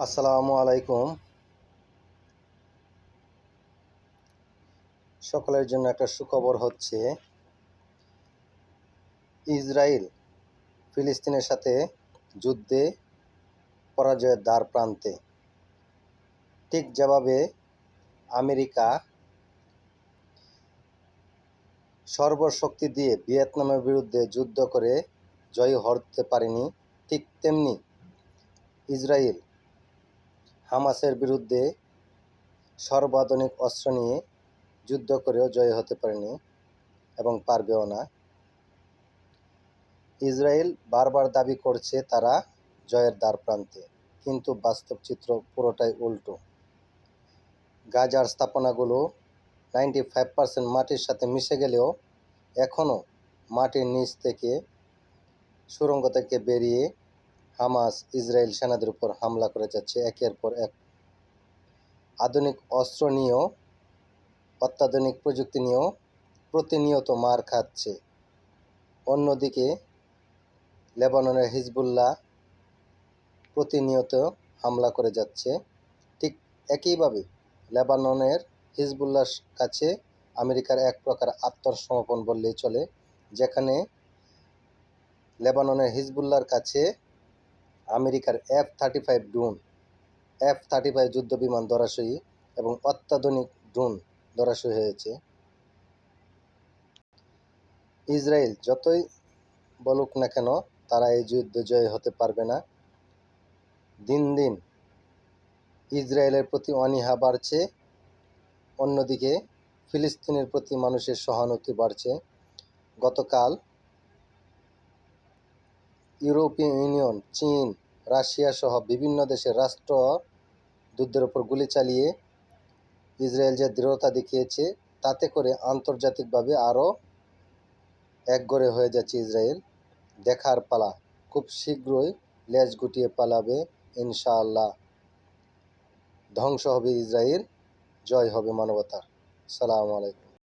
আসসালামু আলাইকুম। সকলের জন্য একটা সুখবর হচ্ছে, ইসরায়েল ফিলিস্তিনের সাথে যুদ্ধে পরাজয়ের দ্বার প্রান্তে। ঠিক যেভাবে আমেরিকা সর্বশক্তি দিয়ে ভিয়েতনামের বিরুদ্ধে যুদ্ধ করে জয়ী হতে পারেনি, ঠিক তেমনি ইসরায়েল হামাসের বিরুদ্ধে সর্বাধুনিক অস্ত্র নিয়ে যুদ্ধ করেও জয়ী হতে পারেনি এবং পারবেও না। ইসরায়েল বারবার দাবি করছে তারা জয়ের দ্বারপ্রান্তে, কিন্তু বাস্তব চিত্র পুরোটাই উল্টো। গাজার স্থাপনাগুলো 95% মাটির সাথে মিশে গেলেও এখনও মাটির নিচ থেকে, সুড়ঙ্গ থেকে বেরিয়ে হামাস ইসরায়েল সেনাদের উপর হামলা করে যাচ্ছে একের পর এক। আধুনিক অস্ত্র নিয়েও, অত্যাধুনিক প্রযুক্তি নিয়েও প্রতিনিয়ত মার খাচ্ছে। অন্যদিকে লেবাননের হিজবুল্লাহ প্রতিনিয়ত হামলা করে যাচ্ছে। ঠিক একইভাবে লেবাননের হিজবুল্লাহর কাছে আমেরিকার এক প্রকার আত্মসমর্পণ বললেই চলে, যেখানে লেবাননের হিজবুল্লাহর কাছে আমেরিকার F-35 যুদ্ধ বিমান ধরাশয়ী এবং অত্যাধুনিক ড্রোন ধরাশয়ী হয়েছে। ইসরায়েল যতই বলুক না কেন, তারা এই যুদ্ধে জয়ী হতে পারবে না। দিন দিন ইসরায়েলের প্রতি অনীহা বাড়ছে, অন্যদিকে ফিলিস্তিনের প্রতি মানুষের সহানুভূতি বাড়ছে। গতকাল ইউরোপীয় ইউনিয়ন, চীন, রাশিয়া সহ বিভিন্ন দেশের রাষ্ট্রদূতদের ওপর গুলি চালিয়ে ইসরায়েল যে দৃঢ়তা দেখিয়েছে, তাতে করে আন্তর্জাতিকভাবে আরও একঘরে হয়ে যাচ্ছে ইসরায়েল। দেখার পালা, খুব শীঘ্রই লেজ গুটিয়ে পালাবে ইনশাআল্লাহ। ধ্বংস হবে ইসরায়েল, জয় হবে মানবতার। আসসালামু আলাইকুম।